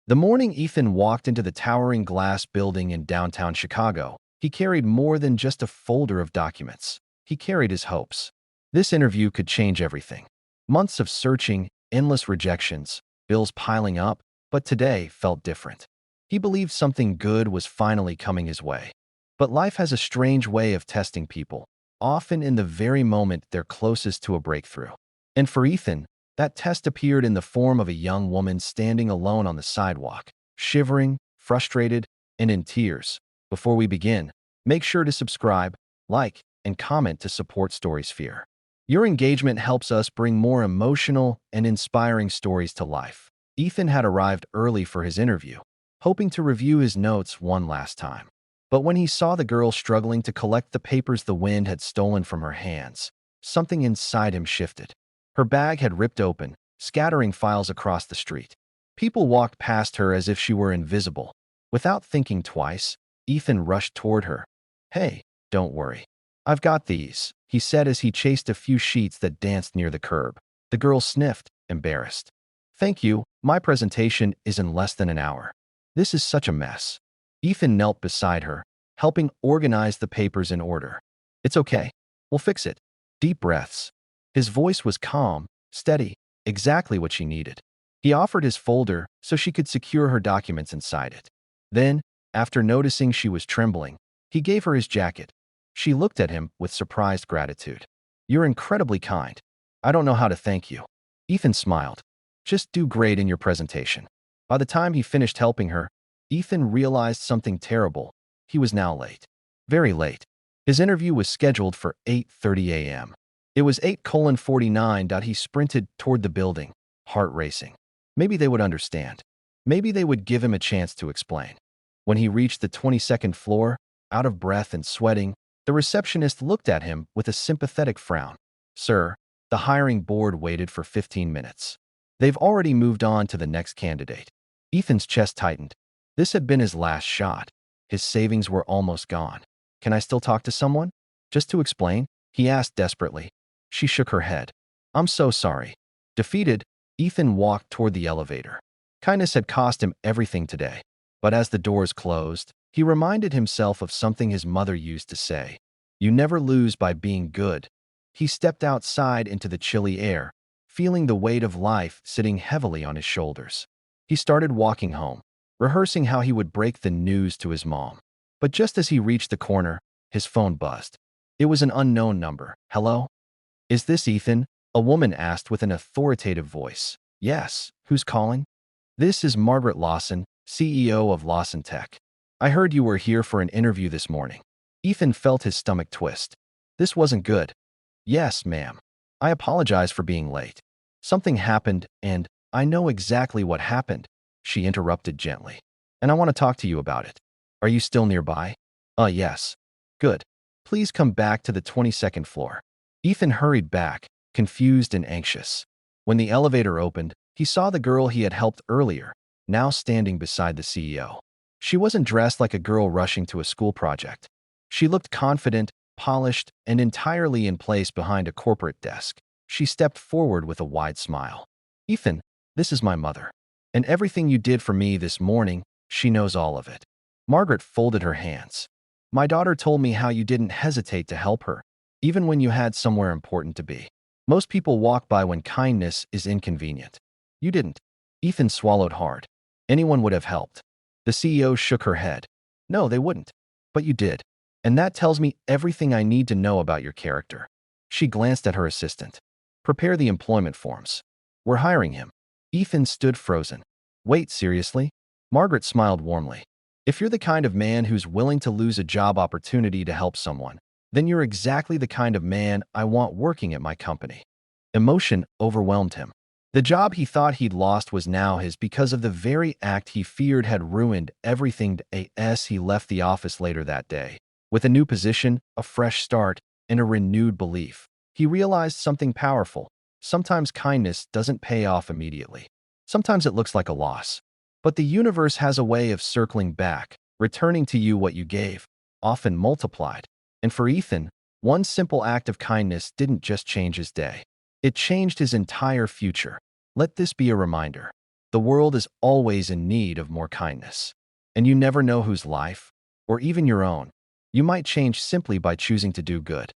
The morning Ethan walked into the towering glass building in downtown Chicago, he carried more than just a folder of documents. He carried his hopes. This interview could change everything. Months of searching, endless rejections, bills piling up, but today felt different. He believed something good was finally coming his way. But life has a strange way of testing people, often in the very moment they're closest to a breakthrough. And for Ethan, that test appeared in the form of a young woman standing alone on the sidewalk, shivering, frustrated, and in tears. Before we begin, make sure to subscribe, like, and comment to support StorySphere. Your engagement helps us bring more emotional and inspiring stories to life. Ethan had arrived early for his interview, hoping to review his notes one last time. But when he saw the girl struggling to collect the papers the wind had stolen from her hands, something inside him shifted. Her bag had ripped open, scattering files across the street. People walked past her as if she were invisible. Without thinking twice, Ethan rushed toward her. "Hey, don't worry. I've got these," he said as he chased a few sheets that danced near the curb. The girl sniffed, embarrassed. "Thank you, my presentation is in less than an hour. This is such a mess." Ethan knelt beside her, helping organize the papers in order. "It's okay. We'll fix it." Deep breaths. His voice was calm, steady, exactly what she needed. He offered his folder so she could secure her documents inside it. Then, after noticing she was trembling, he gave her his jacket. She looked at him with surprised gratitude. "You're incredibly kind. I don't know how to thank you." Ethan smiled. "Just do great in your presentation." By the time he finished helping her, Ethan realized something terrible. He was now late. Very late. His interview was scheduled for 8:30 a.m. It was 8:49. He sprinted toward the building, heart racing. Maybe they would understand. Maybe they would give him a chance to explain. When he reached the 22nd floor, out of breath and sweating, the receptionist looked at him with a sympathetic frown. "Sir, the hiring board waited for 15 minutes. They've already moved on to the next candidate." Ethan's chest tightened. This had been his last shot. His savings were almost gone. "Can I still talk to someone? Just to explain?" he asked desperately. She shook her head. "I'm so sorry." Defeated, Ethan walked toward the elevator. Kindness had cost him everything today. But as the doors closed, he reminded himself of something his mother used to say: "You never lose by being good." He stepped outside into the chilly air, feeling the weight of life sitting heavily on his shoulders. He started walking home, rehearsing how he would break the news to his mom. But just as he reached the corner, his phone buzzed. It was an unknown number. "Hello? Is this Ethan?" a woman asked with an authoritative voice. "Yes. Who's calling?" "This is Margaret Lawson, CEO of Lawson Tech. I heard you were here for an interview this morning." Ethan felt his stomach twist. This wasn't good. "Yes, ma'am. I apologize for being late. Something happened, and I know exactly what happened," she interrupted gently. "And I want to talk to you about it. Are you still nearby?" Yes." "Good. Please come back to the 22nd floor." Ethan hurried back, confused and anxious. When the elevator opened, he saw the girl he had helped earlier, now standing beside the CEO. She wasn't dressed like a girl rushing to a school project. She looked confident, polished, and entirely in place behind a corporate desk. She stepped forward with a wide smile. "Ethan, this is my mother. And everything you did for me this morning, she knows all of it." Margaret folded her hands. "My daughter told me how you didn't hesitate to help her, even when you had somewhere important to be. Most people walk by when kindness is inconvenient. You didn't." Ethan swallowed hard. "Anyone would have helped." The CEO shook her head. "No, they wouldn't. But you did. And that tells me everything I need to know about your character." She glanced at her assistant. "Prepare the employment forms. We're hiring him." Ethan stood frozen. "Wait, seriously?" Margaret smiled warmly. "If you're the kind of man who's willing to lose a job opportunity to help someone, then you're exactly the kind of man I want working at my company." Emotion overwhelmed him. The job he thought he'd lost was now his because of the very act he feared had ruined everything. As he left the office later that day, with a new position, a fresh start, and a renewed belief, he realized something powerful. Sometimes kindness doesn't pay off immediately. Sometimes it looks like a loss. But the universe has a way of circling back, returning to you what you gave, often multiplied. And for Ethan, one simple act of kindness didn't just change his day. It changed his entire future. Let this be a reminder. The world is always in need of more kindness. And you never know whose life, or even your own, you might change simply by choosing to do good.